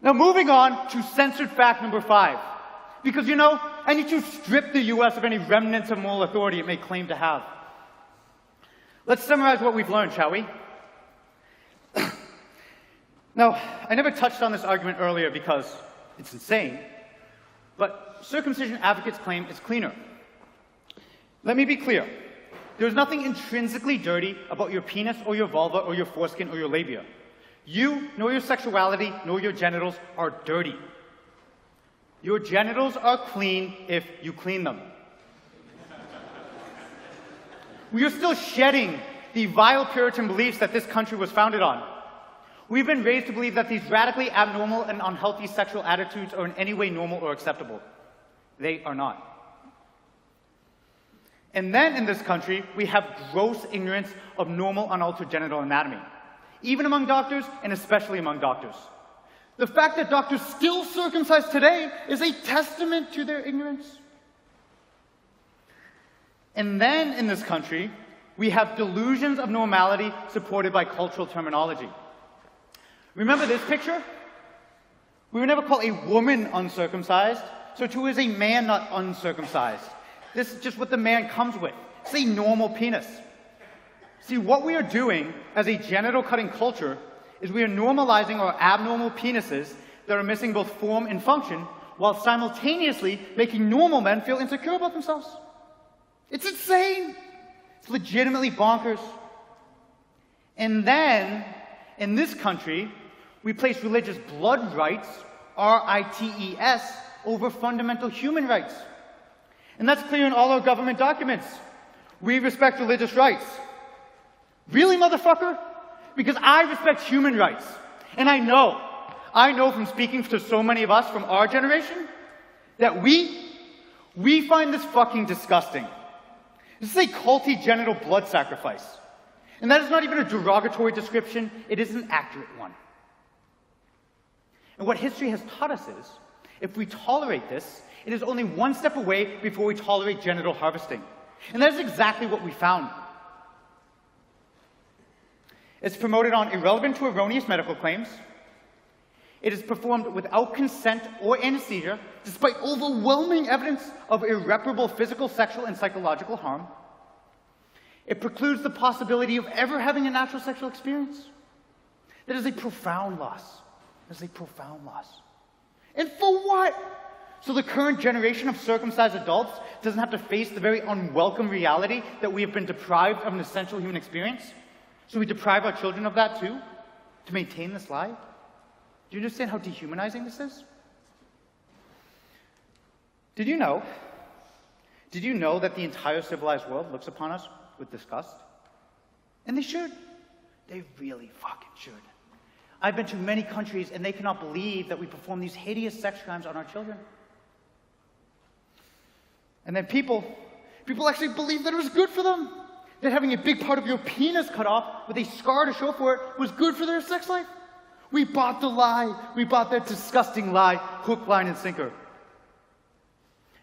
Now moving on to censored fact number 5. Because I need to strip the US of any remnants of moral authority it may claim to have. Let's summarize what we've learned, shall we? Now, I never touched on this argument earlier because it's insane, but circumcision advocates claim it's cleaner. Let me be clear. There's nothing intrinsically dirty about your penis or your vulva or your foreskin or your labia. You, nor your sexuality, nor your genitals are dirty. Your genitals are clean if you clean them. We are still shedding the vile Puritan beliefs that this country was founded on. We've been raised to believe that these radically abnormal and unhealthy sexual attitudes are in any way normal or acceptable. They are not. And then in this country, we have gross ignorance of normal unaltered genital anatomy, even among doctors and especially among doctors. The fact that doctors still circumcise today is a testament to their ignorance. And then in this country, we have delusions of normality supported by cultural terminology. Remember this picture? We would never call a woman uncircumcised, so too is a man not uncircumcised. This is just what the man comes with. It's a normal penis. See, what we are doing as a genital cutting culture is we are normalizing our abnormal penises that are missing both form and function, while simultaneously making normal men feel insecure about themselves. It's insane. It's legitimately bonkers. And then, in this country, we place religious blood rights, R-I-T-E-S, over fundamental human rights. And that's clear in all our government documents. We respect religious rights. Really, motherfucker? Because I respect human rights. And I know from speaking to so many of us from our generation, that we find this fucking disgusting. This is a culty genital blood sacrifice. And that is not even a derogatory description, it is an accurate one. And what history has taught us is, if we tolerate this, it is only one step away before we tolerate genital harvesting. And that is exactly what we found. It's promoted on irrelevant to erroneous medical claims. It is performed without consent or anesthesia, despite overwhelming evidence of irreparable physical, sexual, and psychological harm. It precludes the possibility of ever having a natural sexual experience. That is a profound loss. That is a profound loss. And for what? So the current generation of circumcised adults doesn't have to face the very unwelcome reality that we have been deprived of an essential human experience? So we deprive our children of that too, to maintain this lie? Do you understand how dehumanizing this is? Did you know that the entire civilized world looks upon us with disgust? And they should. They really fucking should. I've been to many countries and they cannot believe that we perform these hideous sex crimes on our children. And then people actually believe that it was good for them. That having a big part of your penis cut off with a scar to show for it was good for their sex life. We bought the lie. We bought that disgusting lie, hook, line, and sinker.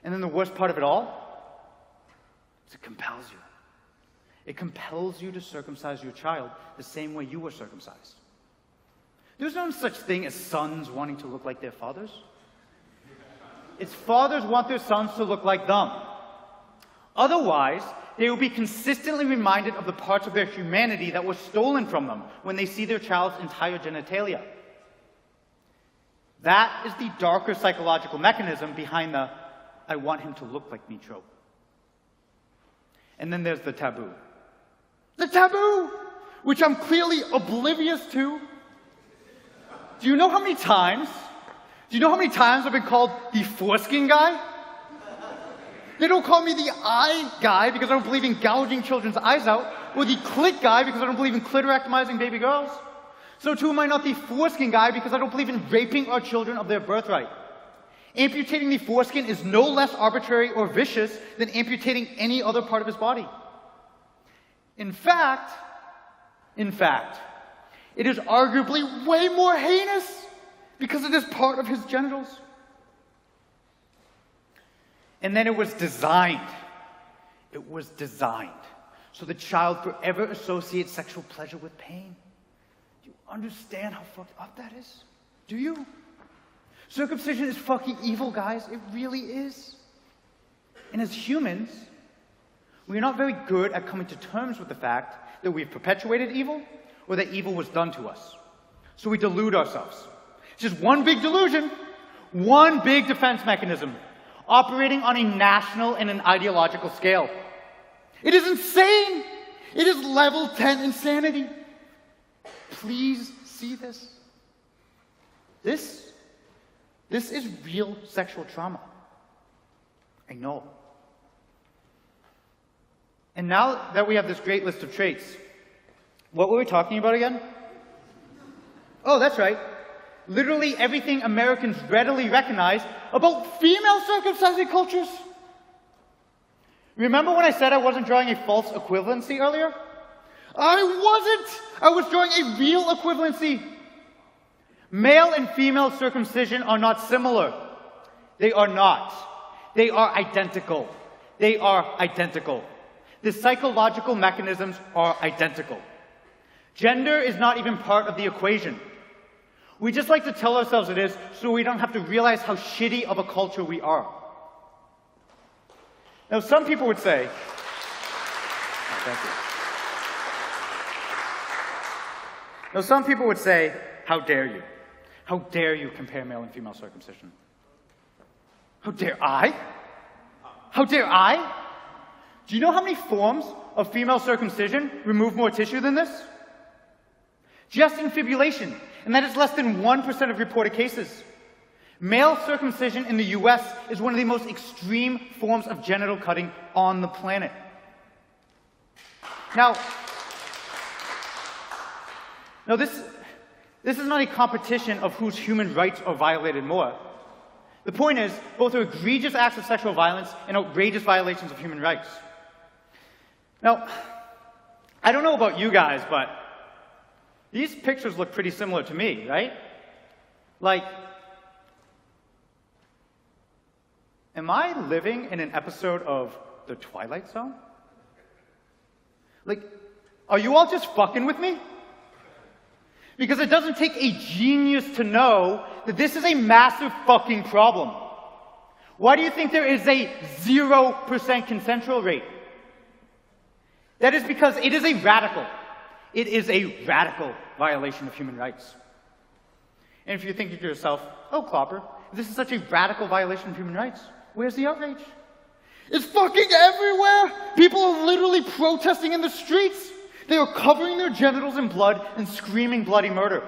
And then the worst part of it all is it compels you. It compels you to circumcise your child the same way you were circumcised. There's no such thing as sons wanting to look like their fathers. It's fathers want their sons to look like them. Otherwise, they will be consistently reminded of the parts of their humanity that were stolen from them when they see their child's entire genitalia. That is the darker psychological mechanism behind the "I want him to look like me" trope. And then there's the taboo. The taboo! Which I'm clearly oblivious to. Do you know how many times I've been called the foreskin guy? They don't call me the eye guy because I don't believe in gouging children's eyes out, or the clit guy because I don't believe in clitorectomizing baby girls. So too am I not the foreskin guy because I don't believe in raping our children of their birthright. Amputating the foreskin is no less arbitrary or vicious than amputating any other part of his body. In fact, it is arguably way more heinous because it is part of his genitals. And then it was designed so the child forever associates sexual pleasure with pain. Do you understand how fucked up that is? Do you? Circumcision is fucking evil, guys. It really is. And as humans, we are not very good at coming to terms with the fact that we've perpetuated evil or that evil was done to us. So we delude ourselves. It's just one big delusion, one big defense mechanism, operating on a national and an ideological scale. It is insane. It is level 10 insanity. Please see this. This is real sexual trauma. I know. And now that we have this great list of traits, what were we talking about again? Oh, that's right. Literally everything Americans readily recognize about female circumcising cultures. Remember when I said I wasn't drawing a false equivalency earlier? I wasn't! I was drawing a real equivalency. Male and female circumcision are not similar. They are not. They are identical. They are identical. The psychological mechanisms are identical. Gender is not even part of the equation. We just like to tell ourselves it is so we don't have to realize how shitty of a culture we are. Now, some people would say, oh, thank you. Now, some people would say, how dare you? How dare you compare male and female circumcision? How dare I? How dare I? Do you know how many forms of female circumcision remove more tissue than this? Just infibulation, and that is less than 1% of reported cases. Male circumcision in the US is one of the most extreme forms of genital cutting on the planet. Now this is not a competition of whose human rights are violated more. The point is, both are egregious acts of sexual violence and outrageous violations of human rights. Now, I don't know about you guys, but these pictures look pretty similar to me, right? Like, am I living in an episode of The Twilight Zone? Like, are you all just fucking with me? Because it doesn't take a genius to know that this is a massive fucking problem. Why do you think there is a 0% consensual rate? That is because it is a radical violation of human rights. And if you're thinking to yourself, oh, Clopper, if this is such a radical violation of human rights, where's the outrage? It's fucking everywhere! People are literally protesting in the streets. They are covering their genitals in blood and screaming bloody murder.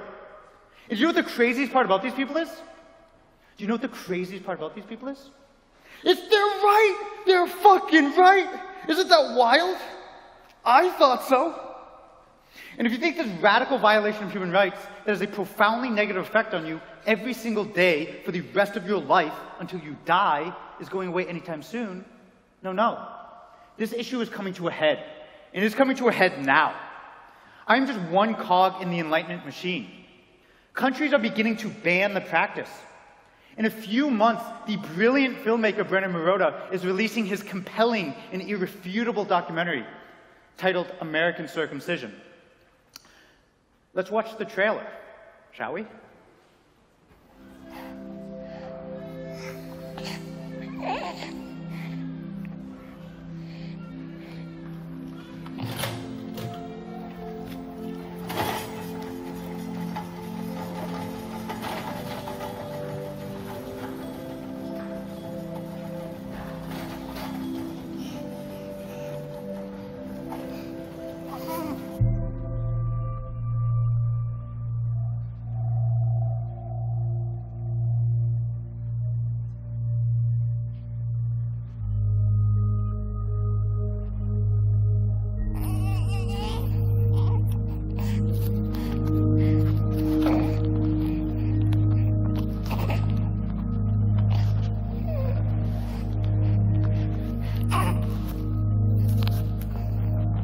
And do you know what the craziest part about these people is? Do you know what the craziest part about these people is? It's they're right! They're fucking right! Isn't that wild? I thought so. And if you think this radical violation of human rights that has a profoundly negative effect on you every single day for the rest of your life until you die is going away anytime soon, no. This issue is coming to a head. And it's coming to a head now. I'm just one cog in the Enlightenment machine. Countries are beginning to ban the practice. In a few months, the brilliant filmmaker Brennan Marotta is releasing his compelling and irrefutable documentary titled American Circumcision. Let's watch the trailer, shall we?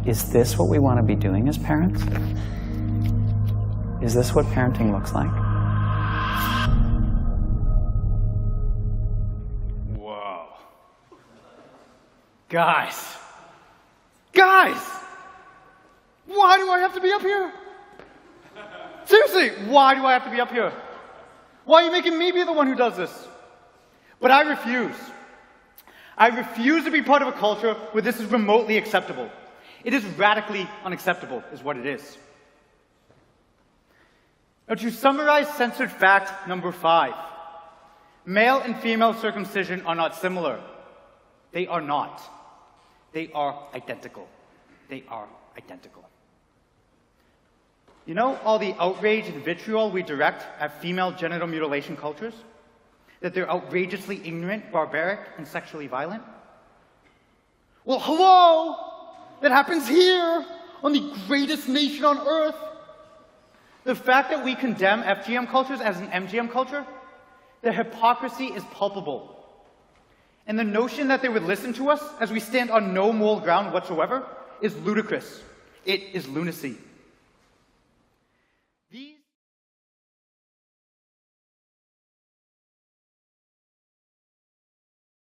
Is this what we want to be doing as parents? Is this what parenting looks like? Whoa. Guys! Guys! Why do I have to be up here? Seriously, why do I have to be up here? Why are you making me be the one who does this? But I refuse. I refuse to be part of a culture where this is remotely acceptable. It is radically unacceptable, is what it is. Now, to summarize censored fact number 5, male and female circumcision are not similar. They are not. They are identical. They are identical. You know all the outrage and vitriol we direct at female genital mutilation cultures? That they're outrageously ignorant, barbaric, and sexually violent? Well, hello! That happens here, on the greatest nation on earth. The fact that we condemn FGM cultures as an MGM culture, the hypocrisy is palpable. And the notion that they would listen to us as we stand on no moral ground whatsoever is ludicrous. It is lunacy.